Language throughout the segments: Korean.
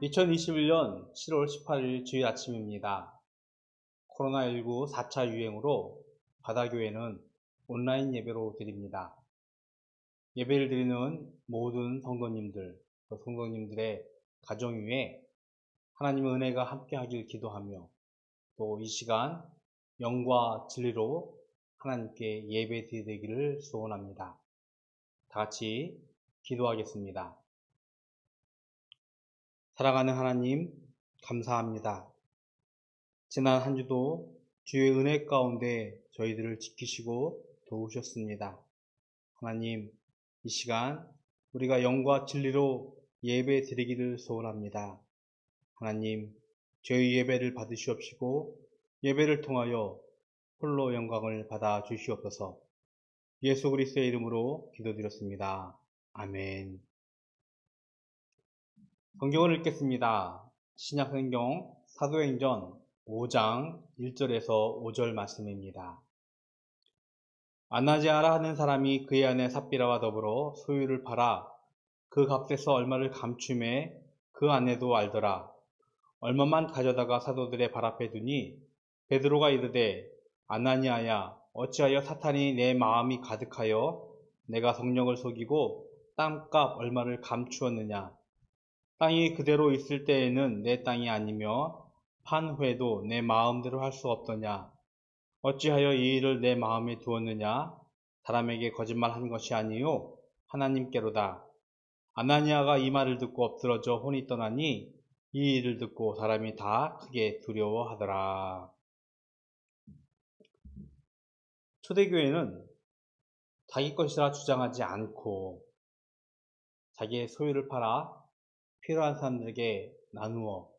2021년 7월 18일 주일 아침입니다. 코로나19 4차 유행으로 바다교회는 온라인 예배로 드립니다. 예배를 드리는 모든 성도님들, 성도님들의 가정 위에 하나님의 은혜가 함께하길 기도하며 또 이 시간 영과 진리로 하나님께 예배 드리기를 소원합니다. 다 같이 기도하겠습니다. 사랑하는 하나님, 감사합니다. 지난 한 주도 주의 은혜 가운데 저희들을 지키시고 도우셨습니다. 하나님, 이 시간 우리가 영과 진리로 예배 드리기를 소원합니다. 하나님, 저희 예배를 받으시옵시고 예배를 통하여 홀로 영광을 받아 주시옵소서. 예수 그리스도의 이름으로 기도드렸습니다. 아멘. 성경을 읽겠습니다. 신약성경 사도행전 5장 1절에서 5절 말씀입니다. 아나니아라 하는 사람이 그의 아내 삽비라와 더불어 소유를 팔아 그 값에서 얼마를 감춤해 그 아내도 알더라. 얼마만 가져다가 사도들의 발 앞에 두니 베드로가 이르되 아나니아야, 어찌하여 사탄이 내 마음이 가득하여 내가 성령을 속이고 땅값 얼마를 감추었느냐. 땅이 그대로 있을 때에는 내 땅이 아니며 판 후에도 내 마음대로 할 수 없더냐. 어찌하여 이 일을 내 마음에 두었느냐. 사람에게 거짓말한 것이 아니요 하나님께로다. 아나니아가 이 말을 듣고 엎드러져 혼이 떠나니 이 일을 듣고 사람이 다 크게 두려워하더라. 초대교회는 자기 것이라 주장하지 않고 자기의 소유를 팔아 필요한 사람들에게 나누어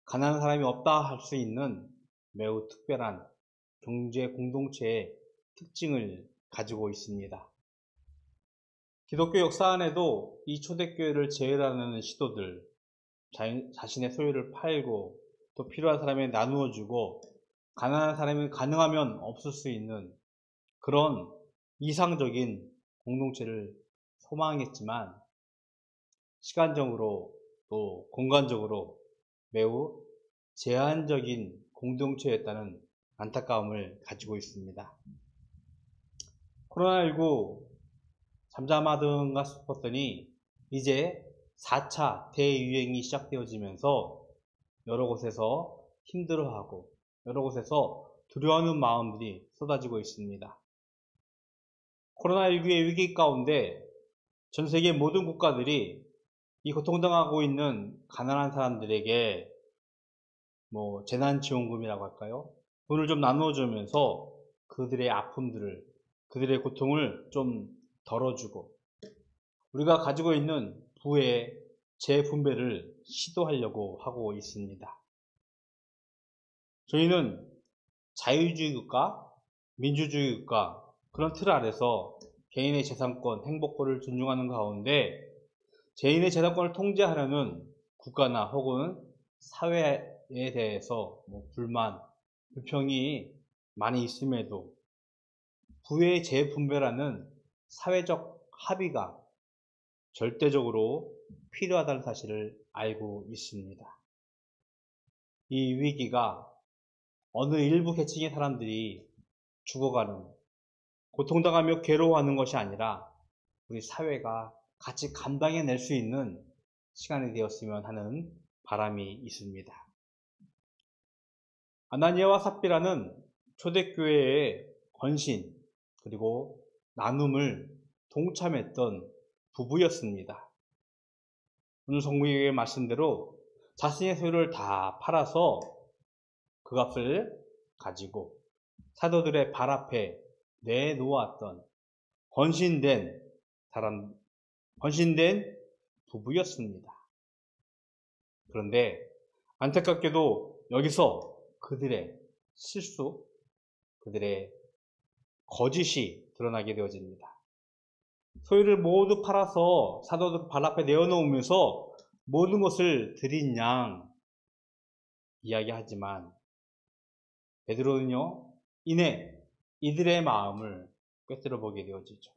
가난한 사람이 없다 할 수 있는 매우 특별한 경제 공동체의 특징을 가지고 있습니다. 기독교 역사 안에도 이 초대교회를 제외하는 시도들, 자신의 소유를 팔고 또 필요한 사람에게 나누어 주고 가난한 사람이 가능하면 없을 수 있는 그런 이상적인 공동체를 소망했지만 시간적으로 또 공간적으로 매우 제한적인 공동체였다는 안타까움을 가지고 있습니다. 코로나19 잠잠하던가 싶었더니 이제 4차 대유행이 시작되어지면서 여러 곳에서 힘들어하고 여러 곳에서 두려워하는 마음들이 쏟아지고 있습니다. 코로나19의 위기 가운데 전 세계 모든 국가들이 이 고통당하고 있는 가난한 사람들에게 재난지원금이라고 할까요? 돈을 좀 나누어주면서 그들의 아픔들을, 그들의 고통을 좀 덜어주고 우리가 가지고 있는 부의 재분배를 시도하려고 하고 있습니다. 저희는 자유주의 국가, 민주주의 국가 그런 틀 아래서 개인의 재산권, 행복권을 존중하는 가운데 개인의 재산권을 통제하려는 국가나 혹은 사회에 대해서 불만, 불평이 많이 있음에도 부의 재분배라는 사회적 합의가 절대적으로 필요하다는 사실을 알고 있습니다. 이 위기가 어느 일부 계층의 사람들이 죽어가는, 고통당하며 괴로워하는 것이 아니라 우리 사회가 같이 감당해낼 수 있는 시간이 되었으면 하는 바람이 있습니다. 아나니아와 삽비라는 초대교회의 헌신 그리고 나눔을 동참했던 부부였습니다. 오늘 성경의 말씀대로 자신의 소유를 다 팔아서 그 값을 가지고 사도들의 발 앞에 내놓았던 헌신된 부부였습니다. 그런데 안타깝게도 여기서 그들의 실수, 그들의 거짓이 드러나게 되어집니다. 소유를 모두 팔아서 사도들 발 앞에 내어놓으면서 모든 것을 드린 양 이야기하지만 베드로는요, 이내 이들의 마음을 꿰뚫어 보게 되어지죠.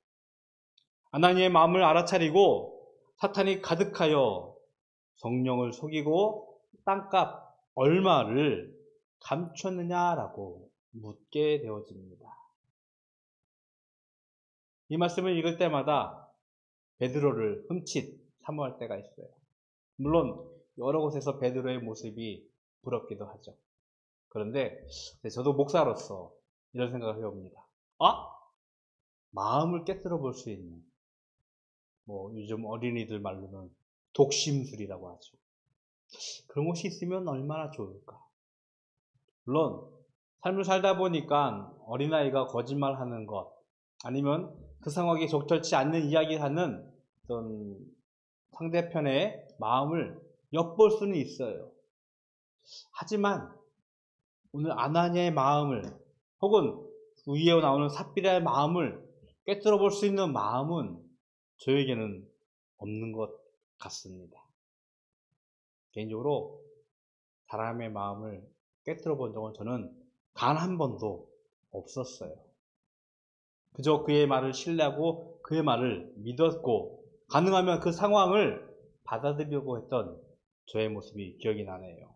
아나니아의 마음을 알아차리고 사탄이 가득하여 성령을 속이고 땅값 얼마를 감췄느냐라고 묻게 되어집니다. 이 말씀을 읽을 때마다 베드로를 흠칫 사모할 때가 있어요. 물론 여러 곳에서 베드로의 모습이 부럽기도 하죠. 그런데 저도 목사로서 이런 생각을 해봅니다. 마음을 깨뜨려 볼 수 있는, 요즘 어린이들 말로는 독심술이라고 하죠. 그런 것이 있으면 얼마나 좋을까. 물론 삶을 살다 보니까 어린아이가 거짓말하는 것, 아니면 그 상황에 적절치 않는 이야기하는 어떤 상대편의 마음을 엿볼 수는 있어요. 하지만 오늘 아나니아의 마음을, 혹은 위에 나오는 삽비라의 마음을 깨뜨려 볼 수 있는 마음은 저에게는 없는 것 같습니다. 개인적으로 사람의 마음을 깨뜨려 본 적은 저는 단 한 번도 없었어요. 그저 그의 말을 신뢰하고 그의 말을 믿었고, 가능하면 그 상황을 받아들이려고 했던 저의 모습이 기억이 나네요.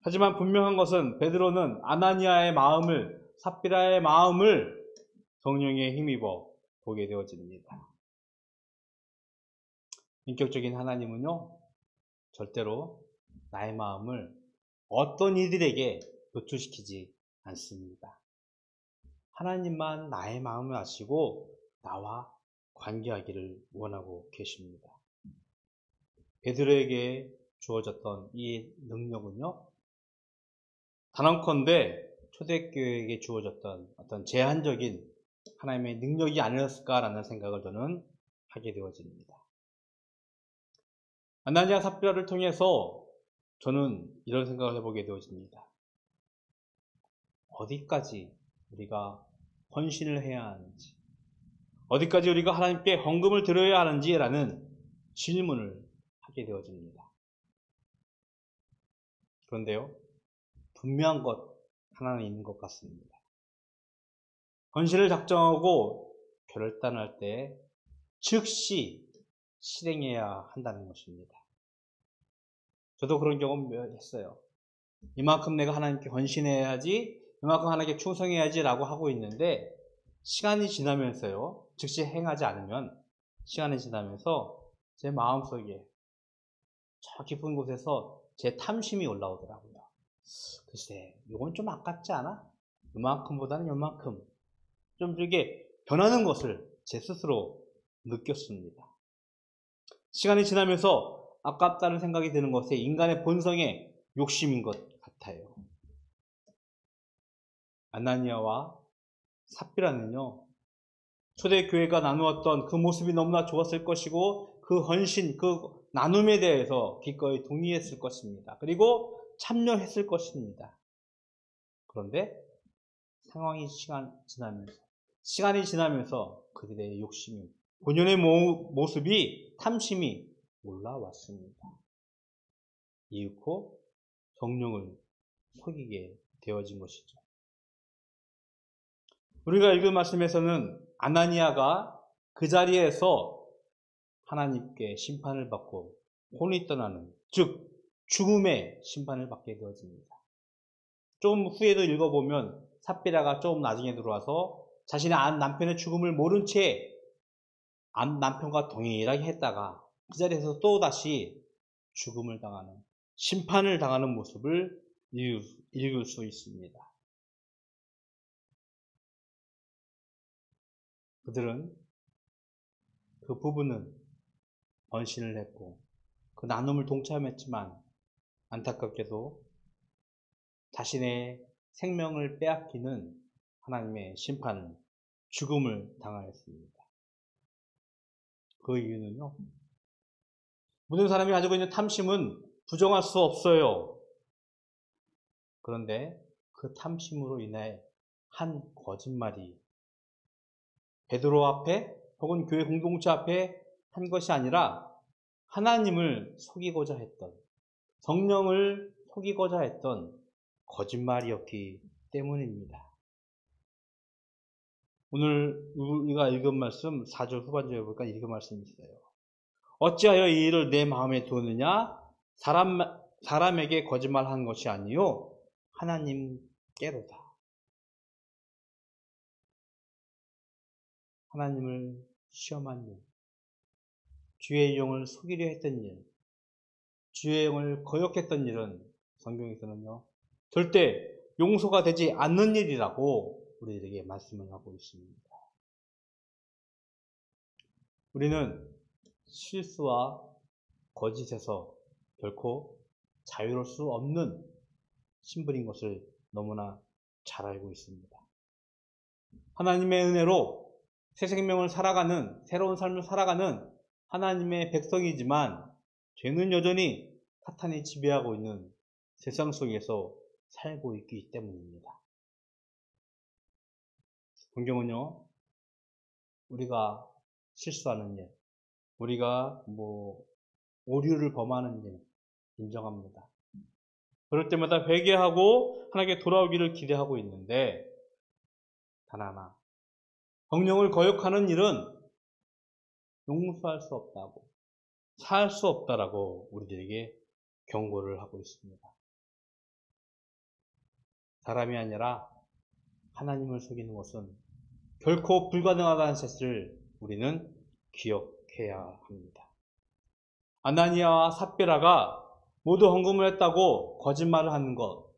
하지만 분명한 것은 베드로는 아나니아의 마음을, 삽비라의 마음을 성령에 힘입어 보게 되어집니다. 인격적인 하나님은요, 절대로 나의 마음을 어떤 이들에게 노출시키지 않습니다. 하나님만 나의 마음을 아시고 나와 관계하기를 원하고 계십니다. 베드로에게 주어졌던 이 능력은요, 단언컨대 초대교회에게 주어졌던 어떤 제한적인 하나님의 능력이 아니었을까라는 생각을 저는 하게 되어집니다. 아나니아 삽비라를 통해서 저는 이런 생각을 해보게 되어집니다. 어디까지 우리가 헌신을 해야 하는지, 어디까지 우리가 하나님께 헌금을 드려야 하는지라는 질문을 하게 되어집니다. 그런데요, 분명한 것 하나는 있는 것 같습니다. 헌신을 작정하고 결단할 때 즉시 실행해야 한다는 것입니다. 저도 그런 경험 했어요. 이만큼 내가 하나님께 헌신해야지, 이만큼 하나님께 충성해야지 라고 하고 있는데, 시간이 지나면서요, 즉시 행하지 않으면 시간이 지나면서 제 마음속에 저 깊은 곳에서 제 탐심이 올라오더라고요. 글쎄, 이건 좀 아깝지 않아? 이만큼보다는 이만큼 좀 이게 변하는 것을 제 스스로 느꼈습니다. 시간이 지나면서 아깝다는 생각이 드는 것에 인간의 본성의 욕심인 것 같아요. 아나니아와 삽비라는요, 초대교회가 나누었던 그 모습이 너무나 좋았을 것이고, 그 헌신, 그 나눔에 대해서 기꺼이 동의했을 것입니다. 그리고 참여했을 것입니다. 그런데 시간이 지나면서 그들의 욕심이, 본연의 모습이, 탐심이 올라왔습니다. 이윽고 성령을 속이게 되어진 것이죠. 우리가 읽은 말씀에서는 아나니아가 그 자리에서 하나님께 심판을 받고 혼이 떠나는, 즉 죽음의 심판을 받게 되어집니다. 좀 후에도 읽어보면 삽비라가 좀 나중에 들어와서 자신의 남편의 죽음을 모른 채 남편과 동일하게 했다가 그 자리에서 또 다시 죽음을 당하는, 심판을 당하는 모습을 읽을 수 있습니다. 그 부부는 헌신을 했고 그 나눔을 동참했지만 안타깝게도 자신의 생명을 빼앗기는 하나님의 심판, 죽음을 당하였습니다. 그 이유는요, 모든 사람이 가지고 있는 탐심은 부정할 수 없어요. 그런데 그 탐심으로 인해 한 거짓말이 베드로 앞에 혹은 교회 공동체 앞에 한 것이 아니라 하나님을 속이고자 했던, 성령을 속이고자 했던 거짓말이었기 때문입니다. 오늘 우리가 읽은 말씀 4절 후반절에 보니까 이렇게 말씀이 있어요. 어찌하여 이 일을 내 마음에 두느냐? 사람에게 거짓말한 것이 아니요 하나님께로다. 하나님을 시험한 일, 주의 영을 속이려 했던 일, 주의 영을 거역했던 일은 성경에서는요 절대 용서가 되지 않는 일이라고 우리에게 말씀을 하고 있습니다. 우리는 실수와 거짓에서 결코 자유로울 수 없는 신분인 것을 너무나 잘 알고 있습니다. 하나님의 은혜로 새 생명을 살아가는, 새로운 삶을 살아가는 하나님의 백성이지만 죄는 여전히 사탄이 지배하고 있는 세상 속에서 살고 있기 때문입니다. 성경은요, 우리가 실수하는 일, 우리가 오류를 범하는 일 인정합니다. 그럴 때마다 회개하고 하나님께 돌아오기를 기대하고 있는데 단 하나, 성령을 거역하는 일은 용서할 수 없다고, 살 수 없다라고 우리들에게 경고를 하고 있습니다. 사람이 아니라 하나님을 속이는 것은 결코 불가능하다는 사실을 우리는 기억해야 합니다. 아나니아와 삽비라가 모두 헌금을 했다고 거짓말을 하는 것,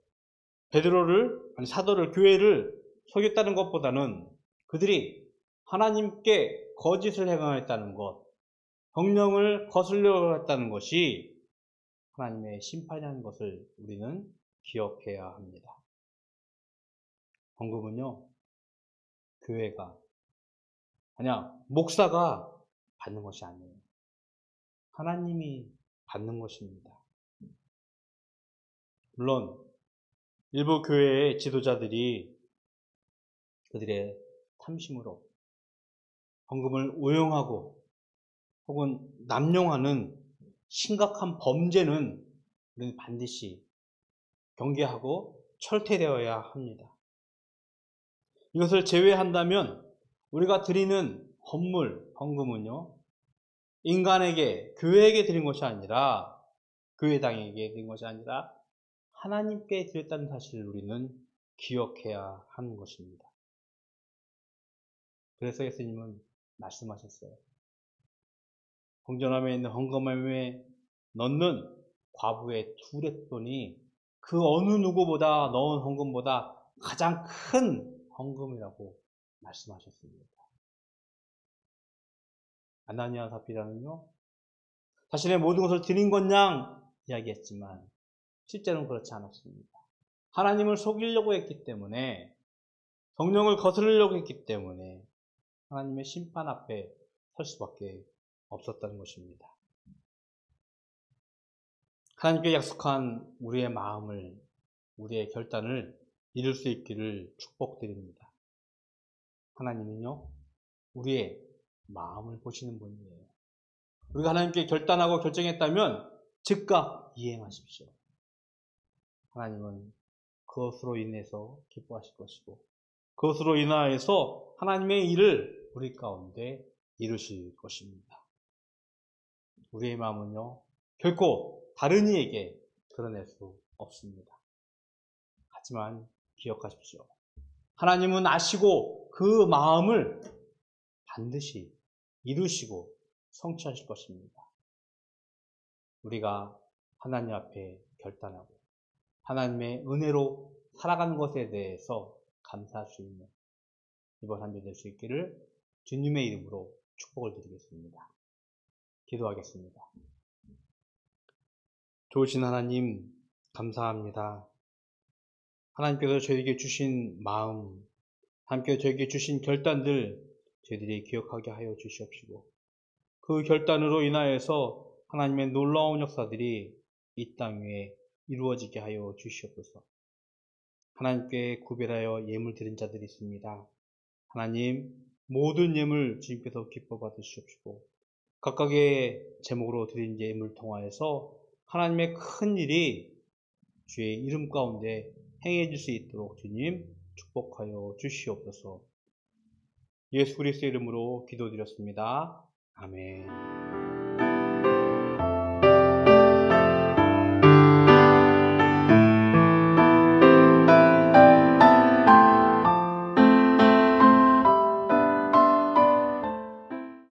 사도를, 교회를 속였다는 것보다는 그들이 하나님께 거짓을 행하였다는 것, 성령을 거스르려 했다는 것이 하나님의 심판이라는 것을 우리는 기억해야 합니다. 헌금은요, 교회가, 목사가 받는 것이 아니에요. 하나님이 받는 것입니다. 물론 일부 교회의 지도자들이 그들의 탐심으로 헌금을 오용하고 혹은 남용하는 심각한 범죄는 우리는 반드시 경계하고 철퇴되어야 합니다. 이것을 제외한다면 우리가 드리는 헌금은요, 인간에게, 교회에게 드린 것이 아니라, 교회당에게 드린 것이 아니라 하나님께 드렸다는 사실을 우리는 기억해야 하는 것입니다. 그래서 예수님은 말씀하셨어요. 성전함에 있는 헌금함에 넣는 과부의 두 렛돈이 그 어느 누구보다 넣은 헌금보다 가장 큰 헌금이라고 말씀하셨습니다. 아나니아 삽비라는요, 자신의 모든 것을 드린 것 양 이야기했지만 실제로는 그렇지 않았습니다. 하나님을 속이려고 했기 때문에, 성령을 거스르려고 했기 때문에 하나님의 심판 앞에 설 수밖에 없었다는 것입니다. 하나님께 약속한 우리의 마음을, 우리의 결단을 이룰 수 있기를 축복드립니다. 하나님은요, 우리의 마음을 보시는 분이에요. 우리가 하나님께 결단하고 결정했다면 즉각 이행하십시오. 하나님은 그것으로 인해서 기뻐하실 것이고, 그것으로 인하여서 하나님의 일을 우리 가운데 이루실 것입니다. 우리의 마음은요, 결코 다른 이에게 드러낼 수 없습니다. 하지만 기억하십시오. 하나님은 아시고 그 마음을 반드시 이루시고 성취하실 것입니다. 우리가 하나님 앞에 결단하고 하나님의 은혜로 살아가는 것에 대해서 감사할 수 있는 이번 한 주 될 수 있기를 주님의 이름으로 축복을 드리겠습니다. 기도하겠습니다. 좋으신 하나님, 감사합니다. 하나님께서 저희에게 주신 마음, 하나님께서 저희에게 주신 결단들 저희들이 기억하게 하여 주시옵시고, 그 결단으로 인하여서 하나님의 놀라운 역사들이 이 땅 위에 이루어지게 하여 주시옵소서. 하나님께 구별하여 예물 드린 자들이 있습니다. 하나님, 모든 예물 주님께서 기뻐 받으시옵시고, 각각의 제목으로 드린 예물 통하여서 하나님의 큰 일이 주의 이름 가운데 행해질 수 있도록 주님 축복하여 주시옵소서. 예수 그리스도의 이름으로 기도드렸습니다. 아멘.